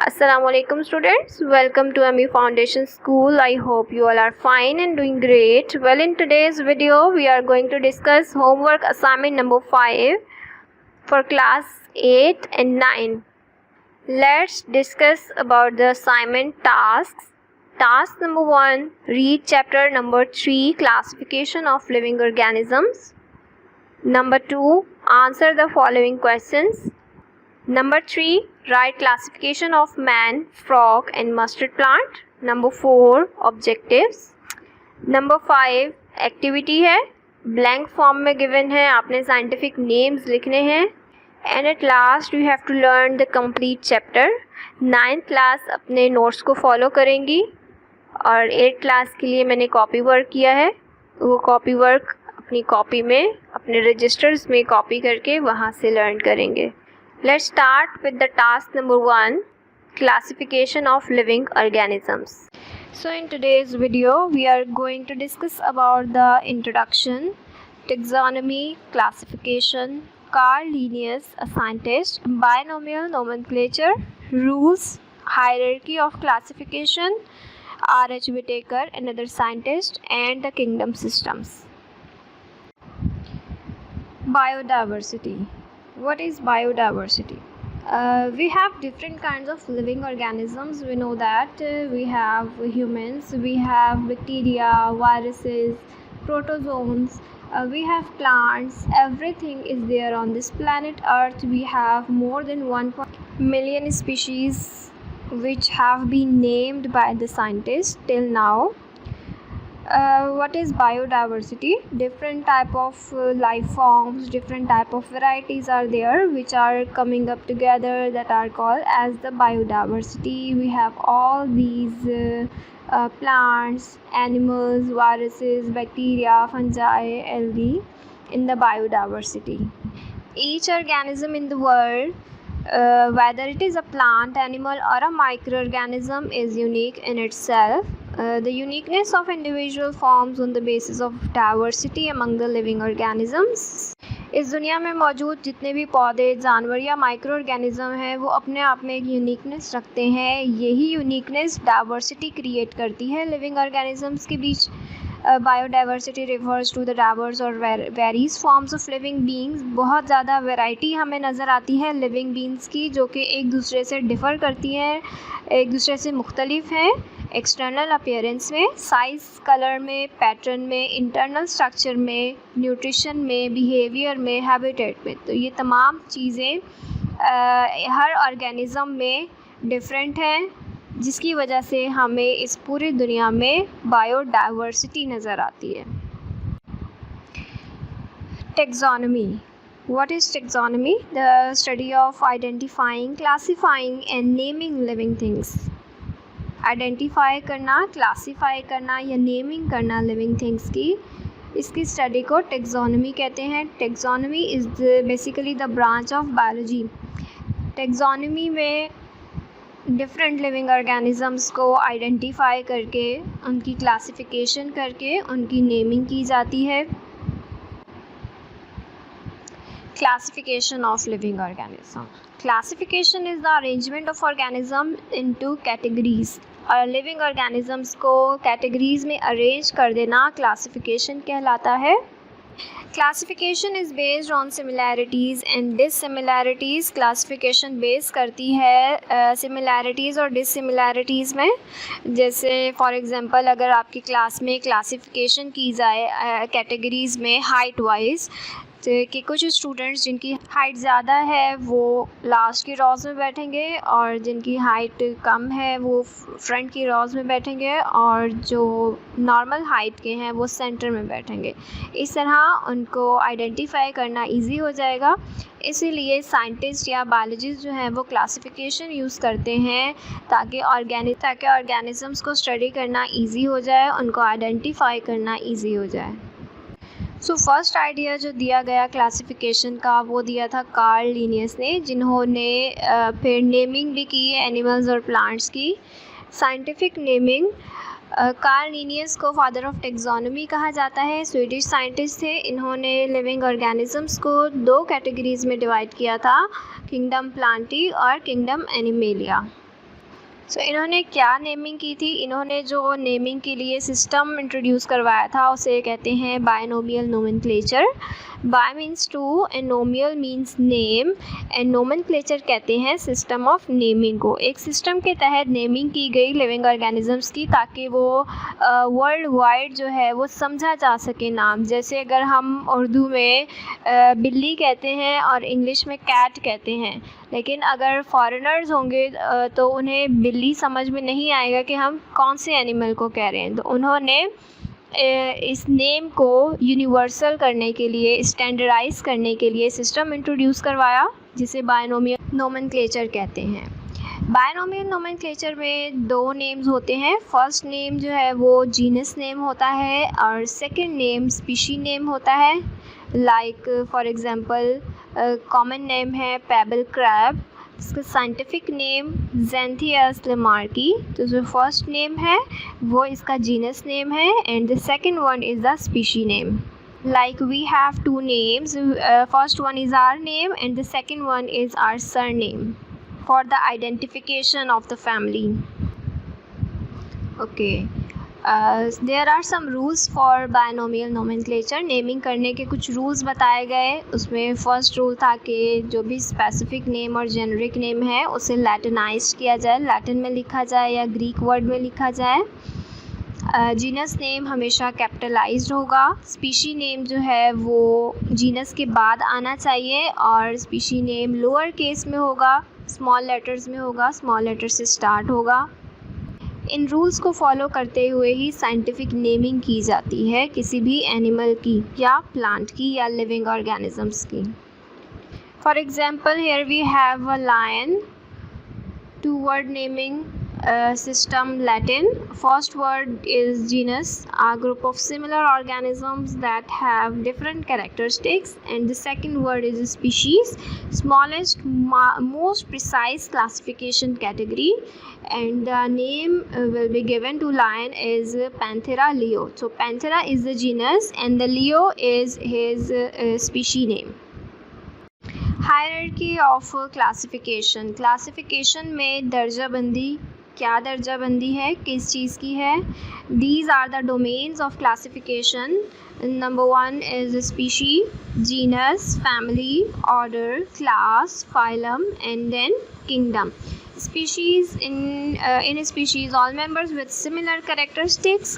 Assalamualaikum students, welcome to ME Foundation School. I hope you all are fine and doing great. Well, in today's video we are going to discuss homework assignment number 5 for class 8 and 9. Let's discuss about the assignment tasks. Task number 1, read chapter number 3, classification of living organisms. Number 2, answer the following questions. Number 3, write classification of man, frog and mustard plant. Number 4, objectives. Number 5, activity है, blank form में given है, आपने scientific names लिखने हैं. And at last you have to learn the complete chapter. 9th class अपने notes को follow करेंगी और 8th class के लिए मैंने copy work किया है. वो copy work अपनी copy में, अपने registers में copy करके वहाँ से learn करेंगे. Let's start with the task number 1, classification of living organisms. So in today's video, we are going to discuss about the introduction, taxonomy, classification, Carl Linnaeus, a scientist, binomial nomenclature, rules, hierarchy of classification, R.H. Whitaker, another scientist, and the kingdom systems. Biodiversity. What is biodiversity? We have different kinds of living organisms. We know that we have humans, we have bacteria, viruses, protozoans, we have plants. Everything is there on this planet Earth. We have more than 1 million species which have been named by the scientists till now. What is biodiversity? Different type of life forms, different type of varieties are there which are coming up together, that are called as the biodiversity. We have all these plants, animals, viruses, bacteria, fungi, algae in the biodiversity. Each organism in the world, whether it is a plant, animal or a microorganism, is unique in itself. The uniqueness of individual forms on the basis of diversity among the living organisms. इस दुनिया में मौजूद जितने भी पौधे, जानवर या micro organism हैं वो अपने आप में एक यूनिकनेस रखते हैं. यही यूनिकनेस डाइवर्सिटी क्रिएट करती है लिविंग ऑर्गेनिजम्स के बीच. Biodiversity refers to the diverse और varies forms of living beings. बहुत ज़्यादा वैरायटी हमें नज़र आती है लिविंग बीइंग्स की, जो कि एक दूसरे से डिफ़र करती हैं, एक दूसरे से मुख्तलिफ हैं. एक्सटर्नल अपीयरेंस में, साइज़, कलर में, पैटर्न में, इंटरनल स्ट्रक्चर में, न्यूट्रिशन में, बिहेवियर में, हैबिटेट में. तो ये तमाम चीज़ें हर ऑर्गेनिज़म में डिफरेंट हैं, जिसकी वजह से हमें इस पूरी दुनिया में बायोडाइवर्सिटी नज़र आती है. Taxonomy. What is taxonomy? The study of identifying, classifying and naming living things. Identify करना, क्लासीफाई करना या नेमिंग करना लिविंग थिंग्स की, इसकी स्टडी को टैक्सोनॉमी कहते हैं. Taxonomy is basically the branch of biology. Taxonomy में डिफरेंट लिविंग ऑर्गेनिजम्स को आइडेंटिफाई करके, उनकी क्लासिफिकेशन करके, उनकी नेमिंग की जाती है. Classification of living organism. Classification is the arrangement of organism into categories. और लिविंग ऑर्गेनिजम्स को कैटेगरीज में अरेंज कर देना क्लासिफिकेशन कहलाता है. Classification is based on similarities and dissimilarities. Classification base करती है सिमिलैरिटीज़ और डिससिमिलैरिटीज़ में. जैसे फॉर एग्जांपल अगर आपकी क्लास में क्लासिफिकेशन की जाए कैटेगरीज़ में हाइट वाइज, कि कुछ स्टूडेंट्स जिनकी हाइट ज़्यादा है वो लास्ट की रॉज में बैठेंगे और जिनकी हाइट कम है वो फ्रंट की रॉज में बैठेंगे और जो नॉर्मल हाइट के हैं वो सेंटर में बैठेंगे. इस तरह उनको आइडेंटिफाई करना इजी हो जाएगा. इसीलिए साइंटिस्ट या बायोलॉजिस्ट जो हैं वो क्लासिफिकेशन यूज़ करते हैं ताकि ऑर्गेनिजम्स को स्टडी करना इजी हो जाए, उनको आइडेंटिफाई करना इजी हो जाए. सो फर्स्ट आइडिया जो दिया गया क्लासिफिकेशन का वो दिया था कार्ल लीनियस ने, जिन्होंने फिर नेमिंग भी की एनिमल्स और प्लांट्स की. Scientific naming. कार्ल लीनियस को फादर ऑफ टैक्सोनॉमी कहा जाता है. स्वीडिश साइंटिस्ट थे. इन्होंने लिविंग ऑर्गेनिजम्स को 2 कैटेगरीज़ में डिवाइड किया था, किंगडम प्लांटी और किंगडम एनिमेलिया. इन्होंने क्या नेमिंग की थी? इन्होंने जो नेमिंग के लिए सिस्टम इंट्रोड्यूस करवाया था उसे कहते हैं binomial nomenclature. Bi means two and nomial means name and nomenclature कहते हैं सिस्टम ऑफ नेमिंग को। एक सिस्टम के तहत नेमिंग की गई लिविंग ऑर्गेनिजम्स की, ताकि वो वर्ल्ड वाइड जो है वो समझा जा सके नाम। जैसे अगर हम उर्दू में बिल्ली कहते हैं और इंग्लिश में कैट कहते हैं, लेकिन अगर फॉरेनर्स होंगे तो उन्हें बिल्ली समझ में नहीं आएगा कि हम कौन से एनिमल को कह रहे हैं। तो उन्होंने इस नेम को यूनिवर्सल करने के लिए, स्टैंडर्डाइज करने के लिए सिस्टम इंट्रोड्यूस करवाया, जिसे बायनोमियल नोमेनक्लेचर कहते हैं। बायनोमियल नोमेनक्लेचर में दो नेम्स होते हैं। फर्स्ट नेम जो है वो जीनस नेम होता है और सेकंड नेम स्पीशी नेम होता है। Like for example common name है पेबल क्रैब, इसका साइंटिफिक नेम ज़ैंथियस लमार्की। तो जो फर्स्ट नेम है वो इसका जीनस नेम है and the second one is the species name. Like we have two names, first one is our name and the second one is our surname for the identification of the family. Okay. There are some rules for binomial nomenclature. Naming करने के कुछ rules बताए गए। उसमें first rule था कि जो भी स्पेसिफिक नेम और जेनरिक नेम है उसे लैटिनाइज किया जाए, लैटिन में लिखा जाए या ग्रीक वर्ड में लिखा जाए। जीनस नेम हमेशा कैपिटलाइज्ड होगा। स्पीशी नेम जो है वो जीनस के बाद आना चाहिए और स्पीशी नेम लोअर केस में होगा, स्मॉल लेटर्स में होगा, स्मॉल लेटर से स्टार्ट होगा। इन रूल्स को फॉलो करते हुए ही साइंटिफिक नेमिंग की जाती है किसी भी एनिमल की या प्लांट की या लिविंग ऑर्गेनिजम्स की। For example here we have a lion, two word naming system Latin. First word is genus, a group of similar organisms that have different characteristics, and the second word is species, smallest most precise classification category, and the name will be given to lion is Panthera leo. So Panthera is the genus and the Leo is his species name. Hierarchy of classification. Classification में दर्जाबंदी, क्या दर्जाबंदी है, किस चीज़ की है? These are the domains of classification. Number 1 is species, genus, family, order, class, phylum and then kingdom. Species in a species, all members with similar characteristics.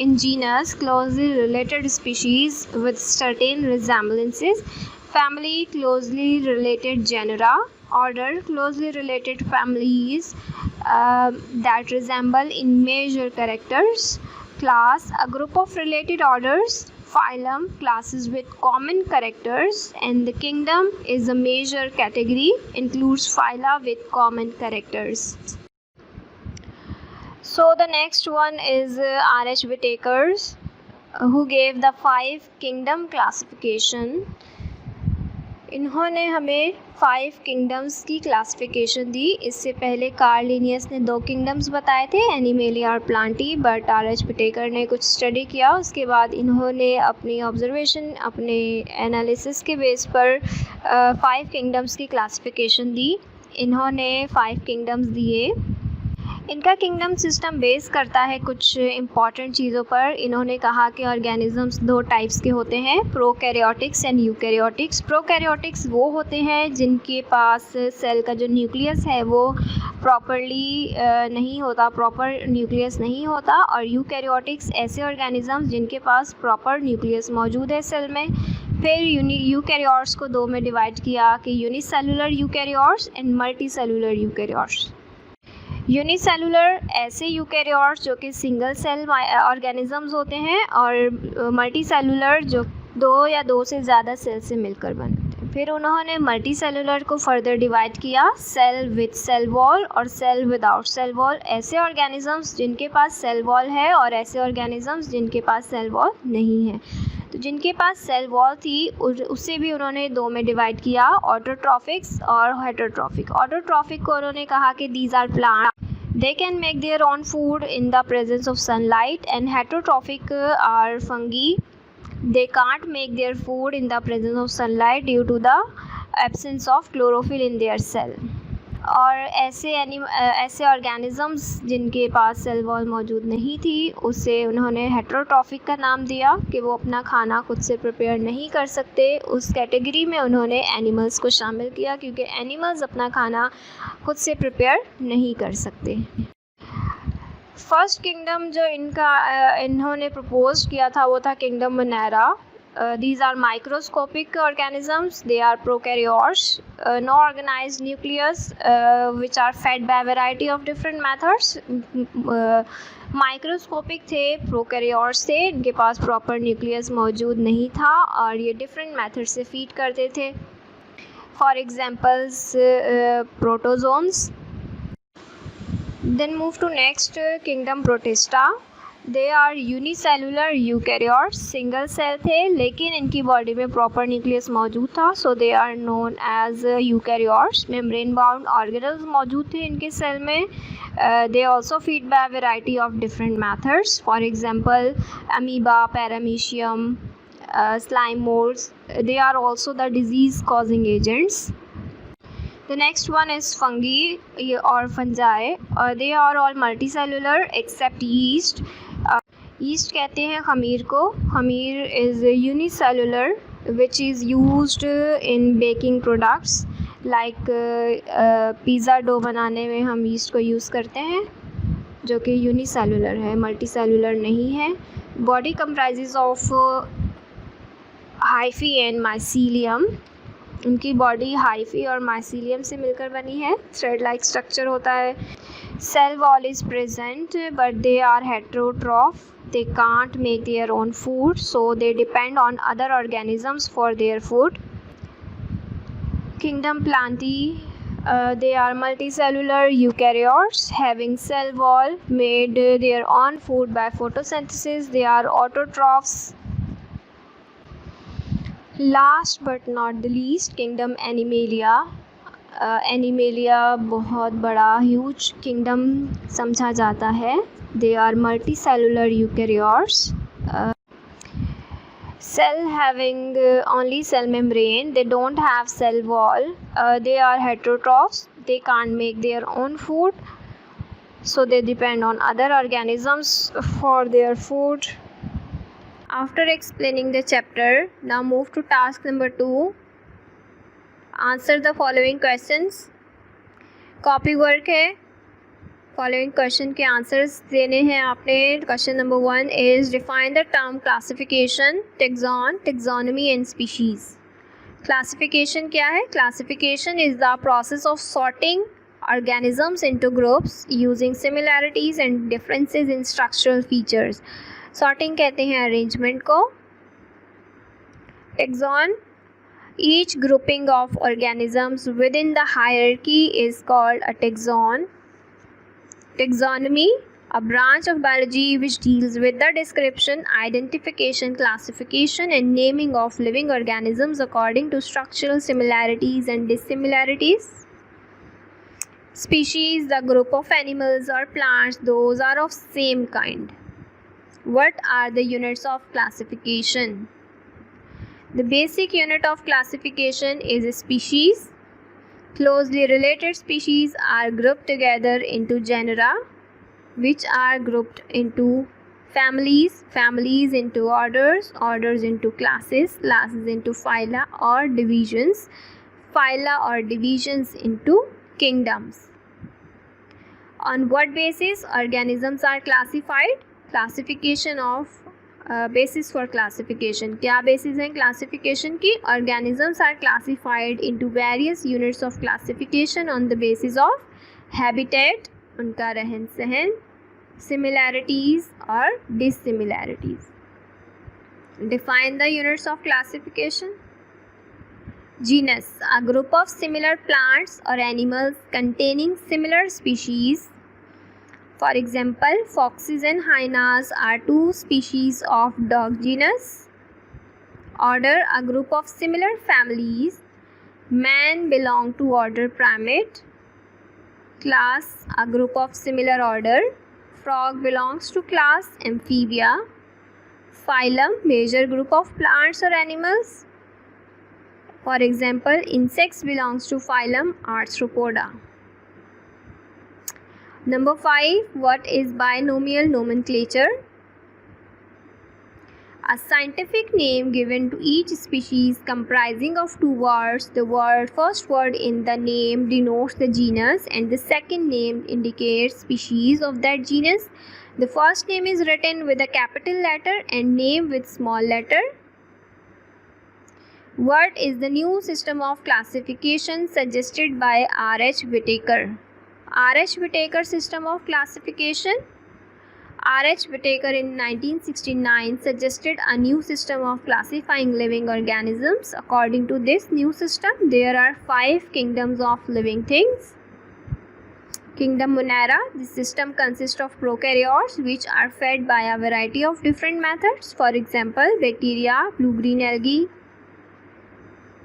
In genus, closely related species with certain resemblances. Family, closely related genera. Order, closely related families that resemble in major characters. Class, a group of related orders. Phylum, classes with common characters, and the kingdom is a major category, includes phyla with common characters. So the next one is R.H. Whitakers, who gave the 5 kingdom classification. इन्होंने हमें 5 kingdoms की classification दी। इससे पहले Karl Linnaeus ने 2 kingdoms बताए थे, animalia और Plantae, but RH. Whittaker ने कुछ स्टडी किया। उसके बाद इन्होंने अपनी ऑब्जर्वेशन, अपने एनालिसिस के बेस पर 5 किंगडम्स की क्लासिफिकेशन दी। इन्होंने 5 किंगडम्स दिए। इनका किंगडम सिस्टम बेस करता है कुछ इम्पॉर्टेंट चीज़ों पर। इन्होंने कहा कि ऑर्गेनिजम्स 2 टाइप्स के होते हैं, प्रोकैरियोटिक्स एंड यूकैरियोटिक्स। प्रोकैरियोटिक्स वो होते हैं जिनके पास सेल का जो न्यूक्लियस है वो प्रॉपरली नहीं होता, प्रॉपर न्यूक्लियस नहीं होता, और यूकैरियोटिक्स ऐसे ऑर्गेनिजम्स जिनके पास प्रॉपर न्यूक्लियस मौजूद है सेल में। फिर यूकैरियोट्स को 2 में डिवाइड किया कि unicellular eukaryotes and multi cellular eukaryotes. Unicellular ऐसे यूकैरियोट्स जो कि सिंगल सेल ऑर्गेनिजम्स होते हैं, और मल्टी सेलुलर जो 2 या 2 से ज़्यादा सेल से मिलकर बनते हैं। फिर उन्होंने मल्टी सेलुलर को फर्दर डिवाइड किया, सेल विद सेल वॉल और सेल विदाउट सेल वॉल। ऐसे ऑर्गेनिजम्स जिनके पास सेल वॉल है और ऐसे ऑर्गेनिजम्स जिनके पास सेल वॉल नहीं है। तो जिनके पास सेल वॉल थी उससे भी उन्होंने 2 में डिवाइड किया, ऑटोट्रॉफिक्स और हेटरोट्रॉफिक। ऑटोट्रॉफिक को उन्होंने कहा कि these are plant, they can make their own food in the presence of sunlight, and heterotrophic are fungi. They can't make their food in the presence of sunlight due to the absence of chlorophyll in their cell. और ऐसे organisms जिनके पास cell wall मौजूद नहीं थी उसे उन्होंने heterotrophic का नाम दिया कि वो अपना खाना खुद से प्रिपेयर नहीं कर सकते। उस कैटेगरी में उन्होंने एनिमल्स को शामिल किया क्योंकि एनिमल्स अपना खाना खुद से प्रिपेयर नहीं कर सकते। फर्स्ट किंगडम जो इन्होंने प्रपोज किया था वो था kingdom Monera. These are microscopic organisms. They are prokaryotes, no organized nucleus, which are fed by a variety of different methods. Microscopic थे, प्रोकैरियोट्स थे, इनके पास प्रॉपर न्यूक्लियस मौजूद नहीं था और ये डिफरेंट मेथड से फीड करते थे। For examples protozoans. Then move to next kingdom Protista. They are unicellular eukaryotes, single cell थे लेकिन इनकी बॉडी में प्रॉपर न्यूक्लियस मौजूद था, so they are known as eukaryotes. Membrane bound organelles मौजूद थे इनके सेल में। They also feed by variety of different methods, for example amoeba, paramecium, slime molds. They are also the disease causing agents. The next one is fungi or fungi. They are all multicellular except yeast. Yeast कहते हैं खमीर को. खमीर is unicellular which is used in baking products like pizza dough बनाने में हम yeast को use करते हैं, जो कि यूनिसेलुलर है, मल्टीसेलुलर नहीं है. Body comprises of hyphae and mycelium. उनकी बॉडी हाइफी और माइसीलियम से मिलकर बनी है. थ्रेड लाइक स्ट्रक्चर होता है. Cell wall is present but they are heterotroph. They can't make their own food, so they depend on other organisms for their food. Kingdom plantae. They are multicellular eukaryotes having cell wall, made their own food by photosynthesis. They are autotrophs. Last but not the least kingdom animalia. Animalia बहुत बड़ा huge kingdom समझा जाता है. They are multi cellular eukaryotes. Cell having only cell membrane. They don't have cell wall. They are heterotrophs. They can't make their own food, so they depend on other organisms for their food. After explaining the chapter, now move to task number 2. Answer the following questions. Copy work है. Following question के answers देने हैं आपने. Question number 1 is define the term classification, taxon, taxonomy and species. Classification क्या है? Classification is the process of sorting organisms into groups using similarities and differences in structural features. Sorting कहते हैं arrangement को. Taxon, each grouping of organisms within the hierarchy is called a taxon. Taxonomy, a branch of biology which deals with the description, identification, classification and naming of living organisms according to structural similarities and dissimilarities. Species, the group of animals or plants those are of same kind. What are the units of classification? The basic unit of classification is a species. Closely related species are grouped together into genera, which are grouped into families, families into orders, orders into classes, classes into phyla or divisions, phyla or divisions into kingdoms. On what basis organisms are classified? Classification of basis for classification. क्या basis हैं classification की? Organisms are classified into various units of classification on the basis of habitat, उनका रहन सहन, similarities और dissimilarities. Define the units of classification. Genus, a group of similar plants और animals containing similar species. For example, foxes and hyenas are two species of dog genus. Order, a group of similar families. Man belong to order Primate. Class, a group of similar order. Frog belongs to class Amphibia. Phylum, major group of plants or animals. For example, insects belongs to phylum Arthropoda. Number 5, what is binomial nomenclature? A scientific name given to each species comprising of two words. The first word in the name denotes the genus and the second name indicates species of that genus. The first name is written with a capital letter and name with small letter. What is the new system of classification suggested by R.H. Whittaker? R.H. Whittaker system of classification. R.H. Whittaker in 1969 suggested a new system of classifying living organisms. According to this new system, there are 5 kingdoms of living things. Kingdom Monera. This system consists of prokaryotes which are fed by a variety of different methods. For example, bacteria, blue-green algae.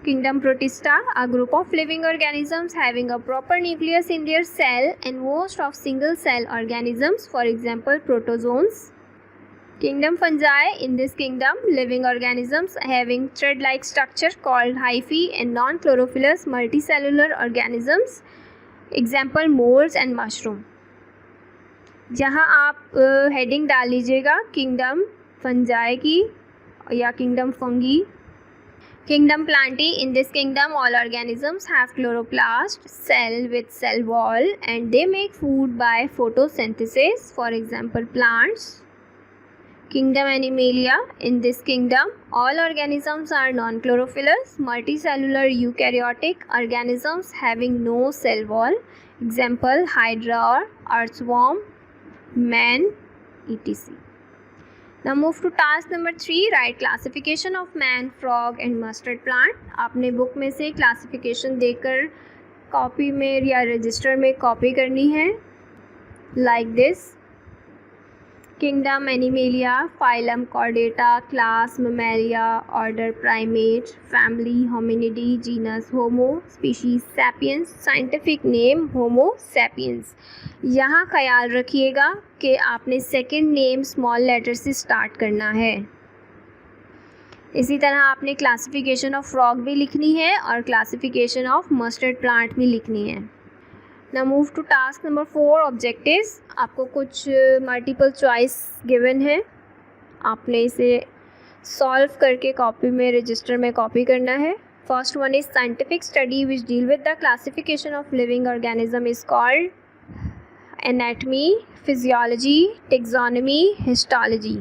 Kingdom Protista, a group of living organisms having a proper nucleus in their cell and most of single-cell organisms, for example protozoans. Kingdom Fungi. In this kingdom, living organisms having thread-like structure called hyphae and non-chlorophyllous multicellular organisms, example molds and mushroom. जहाँ आप heading डाल लीजिएगा kingdom fungi की या kingdom fungi. Kingdom Plantae. In this kingdom, all organisms have chloroplast cell with cell wall and they make food by photosynthesis, for example plants. Kingdom Animalia. In this kingdom, all organisms are non-chlorophyllous, multicellular eukaryotic organisms having no cell wall, example Hydra or earthworm, man, etc. Now move to task number 3. Write classification of man, frog and mustard plant. आपने book में से classification देकर copy में या register में copy करनी है. Like this. Kingdom Animalia, phylum Chordata, class Mammalia, order Primate, family Hominidae, genus Homo, species Sapiens, scientific name Homo sapiens. यहाँ ख्याल रखिएगा कि आपने सेकंड नेम स्मॉल लेटर से स्टार्ट करना है. इसी तरह आपने क्लासिफिकेशन ऑफ फ्रॉग भी लिखनी है और क्लासिफिकेशन ऑफ मस्टर्ड प्लांट भी लिखनी है. Now move to task number 4, objectives. आपको कुछ मल्टीपल चॉइस गिवन है, आपने इसे सॉल्व करके कॉपी में रजिस्टर में कॉपी करना है. First one is scientific study which deal with the classification of living organism is called anatomy, physiology, taxonomy, histology.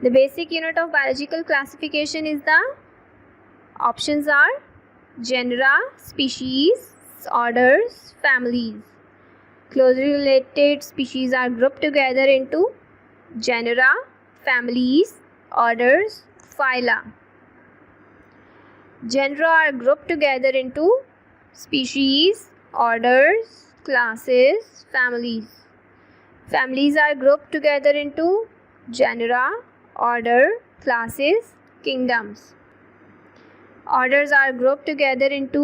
The basic unit of biological classification is the options are genera, species, orders, families. Closely related species are grouped together into genera, families, orders, phyla. Genera are grouped together into species, orders, classes, families. Families are grouped together into genera, order, classes, kingdoms. Orders are grouped together into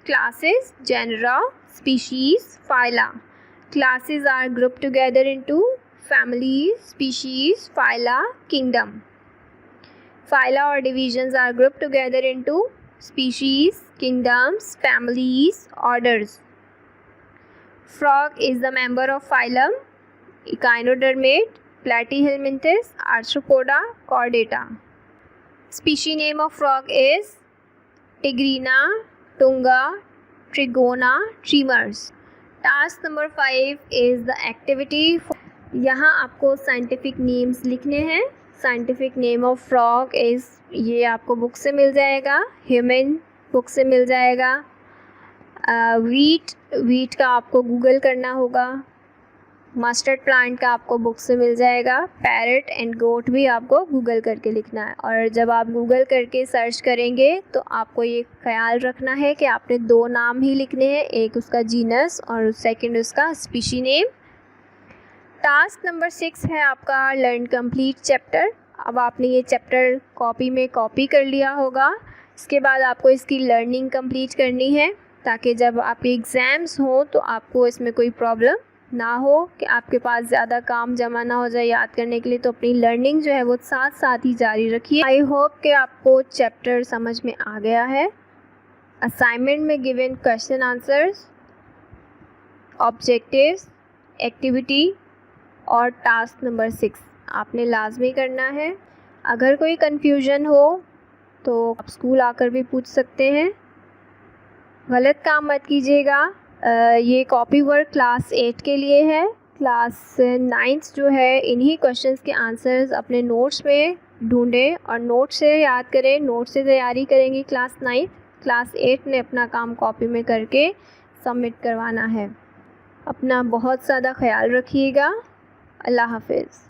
classes, genera, species, phyla. Classes are grouped together into families, species, phyla, kingdom. Phyla or divisions are grouped together into species, kingdoms, families, orders. Frog is the member of phylum Echinodermate, Platyhelminthes, Arthropoda, Chordata. Species name of frog is Tigrina, Tunga, Trigona, Tremors. Task number 5 is the activity. यहाँ आपको scientific names लिखने हैं. Scientific name of frog is, ये आपको book से मिल जाएगा. Human book से मिल जाएगा. वीट का आपको गूगल करना होगा. मस्टर्ड प्लांट का आपको बुक से मिल जाएगा. पैरट एंड गोट भी आपको गूगल करके लिखना है. और जब आप गूगल करके सर्च करेंगे तो आपको ये ख्याल रखना है कि आपने 2 नाम ही लिखने हैं, एक उसका जीनस और सेकंड उसका स्पीशी नेम. टास्क नंबर 6 है आपका लर्न कंप्लीट चैप्टर. अब आपने ये चैप्टर कॉपी में कॉपी कर लिया होगा. इसके बाद आपको इसकी लर्निंग कंप्लीट करनी है ताकि जब आपके एग्ज़ाम्स हों तो आपको इसमें कोई प्रॉब्लम ना हो कि आपके पास ज़्यादा काम जमा ना हो जाए याद करने के लिए. तो अपनी लर्निंग जो है वो साथ साथ ही जारी रखिए. आई होप कि आपको चैप्टर समझ में आ गया है. असाइनमेंट में given question answers objectives, activity और टास्क नंबर 6 आपने लाजमी करना है। अगर कोई कन्फ्यूजन हो तो आप स्कूल आकर भी पूछ सकते हैं। गलत काम मत कीजिएगा। ये कॉपी वर्क क्लास 8 के लिए है। क्लास 9 जो है इन्हीं क्वेश्चंस के आंसर्स अपने नोट्स में ढूंढें और नोट से याद करें। नोट से तैयारी करेंगी क्लास 9। क्लास 8 ने अपना काम कॉपी में करके सबमिट करवाना है। अपना बहुत ज़्यादा ख्याल रखिएगा। अल्लाह हाफिज़।